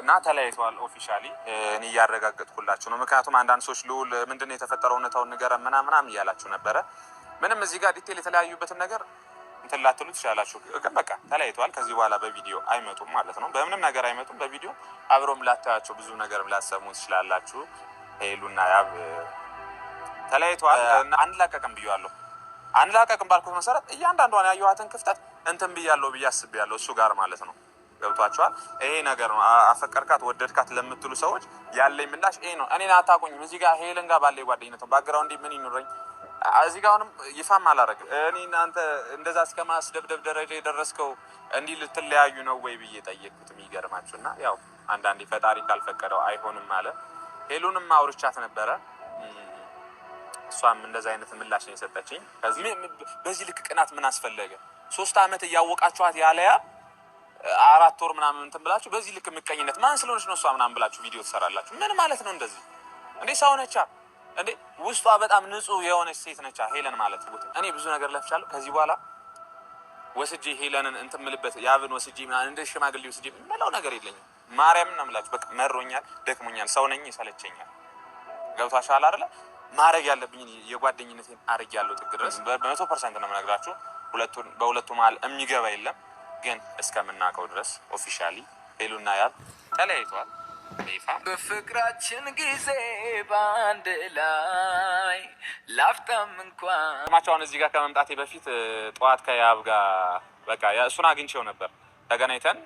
እና ተለያይተዋል ኦፊሻሊ እኔ ያረጋግጥኩላችሁ ነው። ምክንያቱም አንዳንድ ሰዎች ልዑል ምንድነው የተፈጠረው እውነታውን ንገረን ምናምን እያላችሁ ነበረ። ምንም እዚህ ጋር ዲቴል የተለያዩበትን ነገር እንትን ላትሉ ትችላላችሁ። ግን በቃ ተለያይተዋል። ከዚህ በኋላ በቪዲዮ አይመጡም ማለት ነው። በምንም ነገር አይመጡም። በቪዲዮ አብሮም ላታያቸው ብዙ ነገር ላሰሙ ትችላላችሁ። ሄሉና ያብ ተለያይተዋል። አንላቀቅም ብያለሁ። አንላቀቅም ባልኩት መሰረት እያንዳንዷን ያየኋትን ክፍተት እንትን ብያለሁ ብዬ አስቤያለሁ እሱ ጋር ማለት ነው። ገብቷቸዋል። ይሄ ነገር ነው። አፈቀርካት ወደድካት ለምትሉ ሰዎች ያለኝ ምላሽ ይሄ ነው። እኔን አታውቁኝም። እዚህ ጋር ሄለን ጋር ባለ ጓደኝነት ነው። ባክግራውንድ ምን ይኑረኝ እዚህ ጋር አሁንም ይፋም አላረግም። እኔ እናንተ እንደዛ እስከ ማስደብደብ ደረጃ የደረስከው እንዲህ ልትለያዩ ነው ወይ ብዬ ጠየቅኩት። የሚገርማችሁ እና ያው አንዳንዴ ፈጣሪ ካልፈቀደው አይሆንም አለ። ሄሉንም አውርቻት ነበረ። እሷም እንደዛ አይነት ምላሽ ነው የሰጠችኝ። በዚህ ልክ ቅናት ምን አስፈለገ? 3 አመት እያወቃችኋት ያለያ 4 ወር ምናምን እንትን ብላችሁ በዚህ ልክ ምቀኝነት ማን ስለሆነች ነው እሷ ምናምን ብላችሁ ቪዲዮ ትሰራላችሁ? ምን ማለት ነው እንደዚህ? እንዴ ሰው ነቻ እንዴ? ውስጧ በጣም ንጹህ የሆነች ሴት ነቻ ሄለን ማለት ነው። እኔ ብዙ ነገር ለፍቻለሁ። ከዚህ በኋላ ወስጄ ሄለንን እንትን ምልበት ያብን ወስጄ እንደ ሽማግሌ ወስጄ ምለው ነገር የለኝም። ማርያምን ነው የምላችሁ። በቃ መሮኛል፣ ደክሞኛል፣ ሰው ነኝ፣ ይሰለቸኛል። ገብቷችኋል አይደለ? ማረግ ያለብኝ የጓደኝነቴን አርግ ያለው ጥግ ድረስ በ100% ነው የምነግራችሁ። በሁለቱ መሀል የሚገባ የለም። ግን እስከምናውቀው ድረስ ኦፊሻሊ ሄሉና ያብ ተለያይተዋል። በፍቅራችን ጊዜ ባንድ ላይ ላፍታም እንኳን ማቻውን እዚህ ጋር ከመምጣቴ በፊት ጠዋት ከያብ ጋር በቃ እሱን አግኝቼው ነበር። ተገናኝተን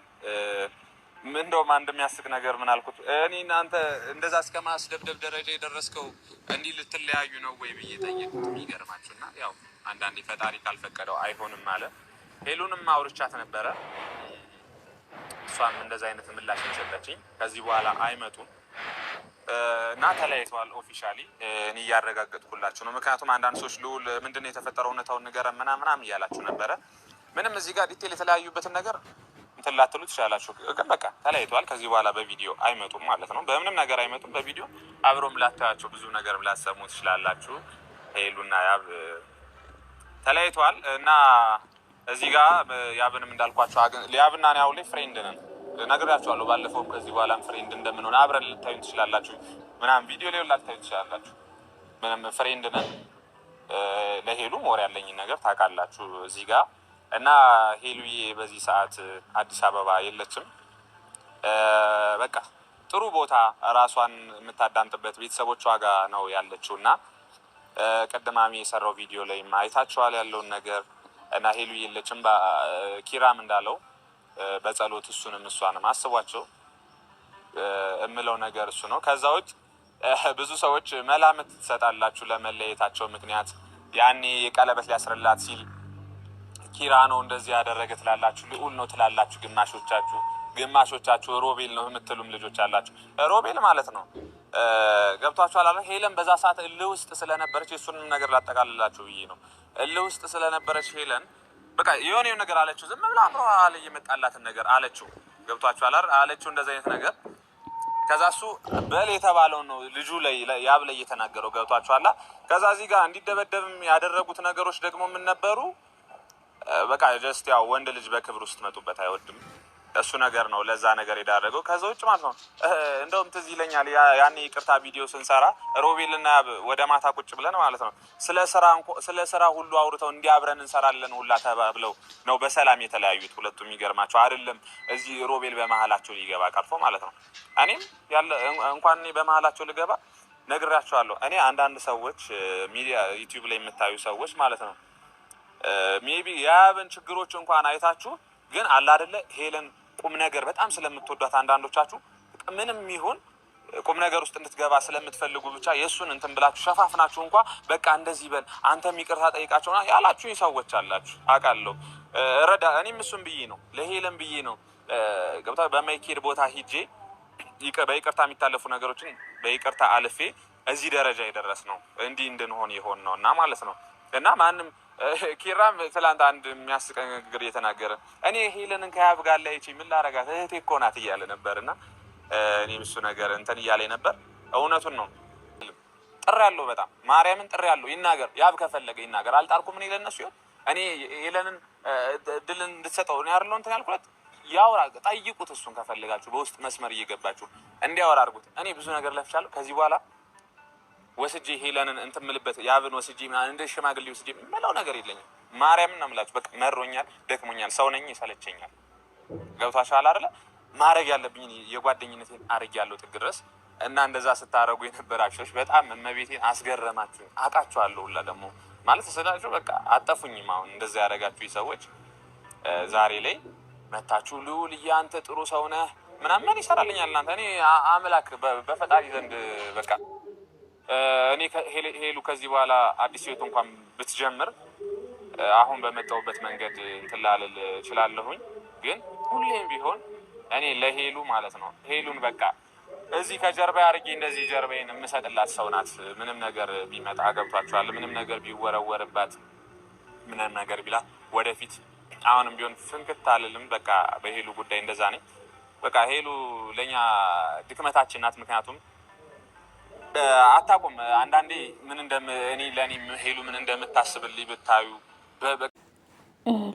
እንደውም አንድ የሚያስቅ ነገር ምን አልኩት፣ እኔ እናንተ እንደዛ እስከ ማስደብደብ ደረጃ የደረስከው እንዲህ ልትለያዩ ነው ወይ ብዬ ጠየቅኩት። የሚገርማችሁና ያው አንዳንዴ ፈጣሪ ካልፈቀደው አይሆንም አለ። ሄሉንም አውርቻት ነበረ። እሷም እንደዛ አይነት ምላሽ የሰጠችኝ ከዚህ በኋላ አይመጡም እና ተለያይተዋል ኦፊሻሊ እኔ እያረጋገጥኩላችሁ ነው። ምክንያቱም አንዳንድ ሰዎች ልዑል ምንድነው የተፈጠረው እውነታውን ንገረን ምናምን እያላችሁ ነበረ። ምንም እዚህ ጋር ዲቴል የተለያዩበትን ነገር እንትን ላትሉ ትችላላችሁ። ግን በቃ ተለያይተዋል። ከዚህ በኋላ በቪዲዮ አይመጡም ማለት ነው። በምንም ነገር አይመጡም። በቪዲዮ አብሮም ላታያቸው ብዙ ነገር ላሰሙ ትችላላችሁ። ሄሉና ያብ ተለያይተዋል እና እዚህ ጋር ያብንም እንዳልኳቸው ያብና እኔ አሁን ላይ ፍሬንድ ነን ነግራችኋለሁ። ባለፈውም ከዚህ በኋላም ፍሬንድ እንደምንሆን አብረን ልታዩን ትችላላችሁ። ምናምን ቪዲዮ ላይ ላታዩን ትችላላችሁ። ምንም ፍሬንድ ነን። ለሄሉ ሞር ያለኝን ነገር ታውቃላችሁ እዚህ ጋር እና ሄሉዬ በዚህ ሰዓት አዲስ አበባ የለችም። በቃ ጥሩ ቦታ ራሷን የምታዳምጥበት ቤተሰቦቿ ጋር ነው ያለችው እና ቀደማሚ የሰራው ቪዲዮ ላይ አይታችኋል ያለውን ነገር እና ሄሉ የለችም። ኪራም እንዳለው በጸሎት እሱንም እሷንም አስቧቸው እምለው ነገር እሱ ነው። ከዛ ውጭ ብዙ ሰዎች መላምት ትሰጣላችሁ ለመለየታቸው ምክንያት። ያኔ የቀለበት ሊያስረላት ሲል ኪራ ነው እንደዚህ ያደረገ ትላላችሁ፣ ልዑል ነው ትላላችሁ ግማሾቻችሁ ሮቤል ነው የምትሉም ልጆች አላችሁ። ሮቤል ማለት ነው ገብቷችኋል አለ። ሄለን በዛ ሰዓት እልህ ውስጥ ስለነበረች የሱንም ነገር ላጠቃልላችሁ ብዬ ነው። እልህ ውስጥ ስለነበረች ሄለን በቃ የሆነ ነገር አለችው። ዝም ብላ አብሮ አለ የመጣላትን ነገር አለችው። ገብቷችኋል አይደል? አለችው እንደዛ አይነት ነገር። ከዛ እሱ በል የተባለው ነው ልጁ ላይ ያብ ላይ የተናገረው። ገብቷችኋል። ከዛ እዚህ ጋር እንዲደበደብም ያደረጉት ነገሮች ደግሞ ምን ነበሩ? በቃ ጀስት ያው ወንድ ልጅ በክብር ውስጥ መጡበት አይወድም። እሱ ነገር ነው ለዛ ነገር የዳረገው። ከዛ ውጭ ማለት ነው እንደውም ትዝ ይለኛል ያኔ ይቅርታ ቪዲዮ ስንሰራ ሮቤልና ወደ ማታ ቁጭ ብለን ማለት ነው ስለ ስራ ሁሉ አውርተው እንዲያብረን እንሰራለን ሁላ ተባብለው ነው በሰላም የተለያዩት ሁለቱ። የሚገርማቸው አይደለም እዚህ ሮቤል በመሀላቸው ሊገባ ቀርፎ ማለት ነው። እኔም ያለ እንኳን እኔ በመሀላቸው ልገባ ነግራቸዋለሁ። እኔ አንዳንድ ሰዎች ሚዲያ ዩቲዩብ ላይ የምታዩ ሰዎች ማለት ነው ሜቢ ያብን ችግሮች እንኳን አይታችሁ ግን አለ አይደለ ሄለን ቁም ነገር በጣም ስለምትወዷት አንዳንዶቻችሁ ምንም ይሁን ቁም ነገር ውስጥ እንድትገባ ስለምትፈልጉ ብቻ የሱን እንትን ብላችሁ ሸፋፍናችሁ እንኳን በቃ እንደዚህ በል አንተም ይቅርታ ጠይቃቸውና ያላችሁ ሰዎች አላችሁ አውቃለሁ። እኔም እሱን ብዬ ነው ለሄለን ብዬ ነው ገብታ በማይኬድ ቦታ ሂጄ በይቅርታ የሚታለፉ ነገሮችን በይቅርታ አልፌ እዚህ ደረጃ የደረስ ነው እንዲህ እንድንሆን የሆን ነው እና ማለት ነው። እና ማንም ኪራም ትላንት አንድ የሚያስቅ ንግግር እየተናገረ እኔ ሄለንን ከያብ ጋር ላይ ምን ላረጋት እህቴ እኮ ናት እያለ ነበርና እኔም እሱ ነገር እንትን እያለ ነበር። እውነቱን ነው። ጥሪ ያለው በጣም ማርያምን ጥሪ ያለው ይናገር። ያብ ከፈለገ ይናገር። አልጣልኩም እኔ ለነሱ ይሁን እኔ ሄለንን ድል እንድትሰጠው እኔ አይደለም እንትን ያልኩት ያውራ፣ ጠይቁት። እሱን ከፈልጋችሁ በውስጥ መስመር እየገባችሁ እንዲያወራ አድርጉት። እኔ ብዙ ነገር ለፍቻለሁ። ከዚህ በኋላ ወስጄ ሄለንን እንትምልበት ያብን ወስጄ እንደ ሽማግሌ ወስጄ የምለው ነገር የለኝም። ማርያምን ነው የምላችሁ። በቃ መሮኛል፣ ደክሞኛል፣ ሰው ነኝ፣ ይሰለቸኛል። ገብቷችኋል አይደለ? ማድረግ ያለብኝ የጓደኝነቴን አድርጌያለሁ ጥግ ድረስ እና እንደዛ ስታረጉ የነበራችሁ በጣም እመቤቴን አስገረማችሁ። አውቃችኋለሁ ሁላ ደግሞ ማለት ስላችሁ በቃ አጠፉኝም። አሁን እንደዛ ያደረጋችሁ ሰዎች ዛሬ ላይ መታችሁ ልዑል አንተ ጥሩ ሰው ነህ ምናምን ይሰራልኛል እናንተ። እኔ አምላክ በፈጣሪ ዘንድ በቃ እኔ ሄሉ ከዚህ በኋላ አዲስ ህይወት እንኳን ብትጀምር አሁን በመጣሁበት መንገድ እንትን ላልል እችላለሁኝ። ግን ሁሌም ቢሆን እኔ ለሄሉ ማለት ነው ሄሉን በቃ እዚህ ከጀርባ አድርጌ እንደዚህ ጀርባዬን የምሰጥላት ሰው ናት። ምንም ነገር ቢመጣ ገብቷችኋል። ምንም ነገር ቢወረወርባት፣ ምንም ነገር ቢላ ወደፊት አሁንም ቢሆን ፍንክት አልልም። በቃ በሄሉ ጉዳይ እንደዛ ነኝ። በቃ ሄሉ ለኛ ድክመታችን ናት። ምክንያቱም አታውቁም አንዳንዴ ምን እኔ ለኔ ሄሉ ምን እንደምታስብልኝ ብታዩ።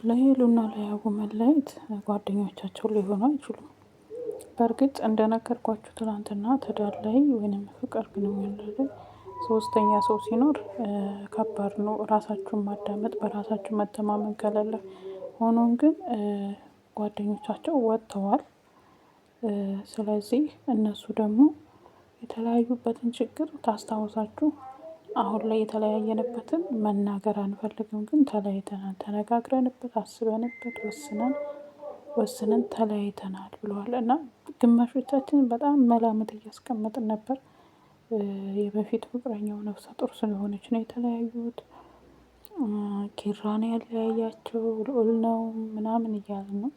ለሄሉና ለያቡ መለየት ጓደኞቻቸው ሊሆኑ አይችሉም። በእርግጥ እንደነገርኳችሁ ትናንትና ትዳር ላይ ወይንም ፍቅር ግንኙነት ላይ ሶስተኛ ሰው ሲኖር ከባድ ነው። ራሳችሁን ማዳመጥ፣ በራሳችሁ መተማመን ከሌለ። ሆኖም ግን ጓደኞቻቸው ወጥተዋል። ስለዚህ እነሱ ደግሞ የተለያዩበትን ችግር ታስታውሳችሁ አሁን ላይ የተለያየንበትን መናገር አንፈልግም፣ ግን ተለያይተናል፣ ተነጋግረንበት፣ አስበንበት፣ ወስነን ተለያይተናል ብለዋል። እና ግማሾቻችን በጣም መላምት እያስቀመጥን ነበር። የበፊት ፍቅረኛው ነፍሰ ጡር ስለሆነች ነው የተለያዩት፣ ኪራን ያለያያቸው ልዑል ነው ምናምን እያልን ነው።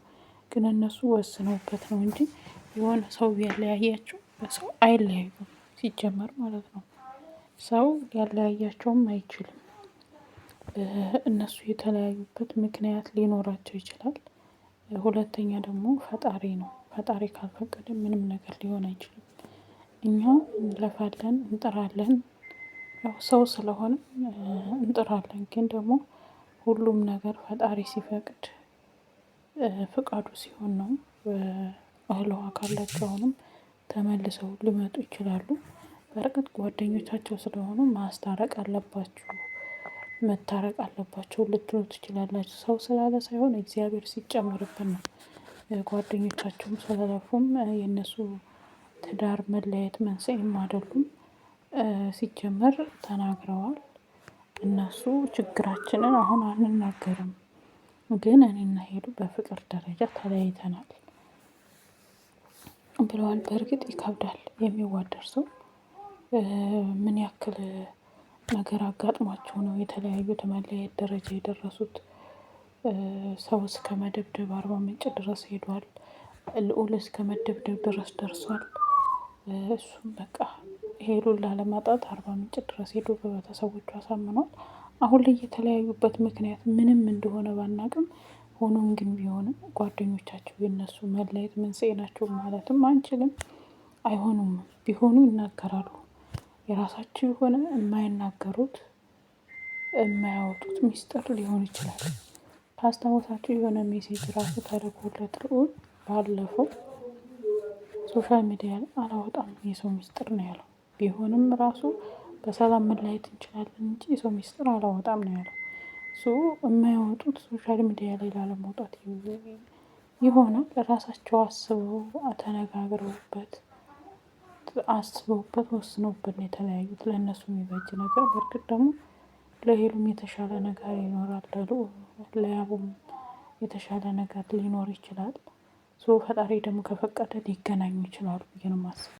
ግን እነሱ ወስነውበት ነው እንጂ የሆነ ሰው ያለያያቸው በሰው አይለያዩም ሲጀመር ማለት ነው። ሰው ያለያያቸውም አይችልም። እነሱ የተለያዩበት ምክንያት ሊኖራቸው ይችላል። ሁለተኛ ደግሞ ፈጣሪ ነው። ፈጣሪ ካልፈቀደ ምንም ነገር ሊሆን አይችልም። እኛ እንለፋለን፣ እንጥራለን፣ ያው ሰው ስለሆነ እንጥራለን። ግን ደግሞ ሁሉም ነገር ፈጣሪ ሲፈቅድ ፍቃዱ ሲሆን ነው። እህል ውሃ ካላቸው አሁንም ተመልሰው ሊመጡ ይችላሉ። በእርግጥ ጓደኞቻቸው ስለሆኑ ማስታረቅ አለባችሁ፣ መታረቅ አለባቸው ልትሉ ትችላላችሁ። ሰው ስላለ ሳይሆን እግዚአብሔር ሲጨምርብን ነው። ጓደኞቻቸውም ስለለፉም የእነሱ ትዳር መለያየት መንስኤም አይደሉም። ሲጀመር ተናግረዋል። እነሱ ችግራችንን አሁን አንናገርም፣ ግን እኔና ሄሉ በፍቅር ደረጃ ተለያይተናል ብለዋል። በእርግጥ ይከብዳል። የሚዋደድ ሰው ምን ያክል ነገር አጋጥሟቸው ነው የተለያዩት መለያየት ደረጃ የደረሱት? ሰው እስከ መደብደብ አርባ ምንጭ ድረስ ሄዷል። ልዑል እስከ መደብደብ ድረስ ደርሷል። እሱም በቃ ሄሉን ላለማጣት አርባ ምንጭ ድረስ ሄዶ በቤተሰቦቹ አሳምኗል። አሁን ላይ የተለያዩበት ምክንያት ምንም እንደሆነ ባናቅም፣ ሆኖም ግን ቢሆንም ጓደኞቻቸው የነሱ መለየት መንስኤ ናቸው ማለትም አንችልም። አይሆኑም። ቢሆኑ ይናገራሉ። የራሳቸው የሆነ የማይናገሩት የማያወጡት ሚስጥር ሊሆን ይችላል። ካስታወሳችሁ የሆነ ሜሴጅ ራሱ ተልኮለት ልዑል ባለፈው ሶሻል ሚዲያ ላይ አላወጣም የሰው ሚስጥር ነው ያለው። ቢሆንም ራሱ በሰላም መለያየት እንችላለን እንጂ የሰው ሚስጥር አላወጣም ነው ያለው። የማያወጡት ሶሻል ሚዲያ ላይ ላለመውጣት ይሆናል። ራሳቸው አስበው ተነጋግረውበት ወስነውበት ነው የተለያዩት። ለእነሱ የሚበጅ ነገር በእርግጥ ደግሞ ለሄሉም የተሻለ ነገር ይኖራል፣ ለያቡም የተሻለ ነገር ሊኖር ይችላል። ፈጣሪ ደግሞ ከፈቀደ ሊገናኙ ይችላሉ ብዬ ነው የማስበው።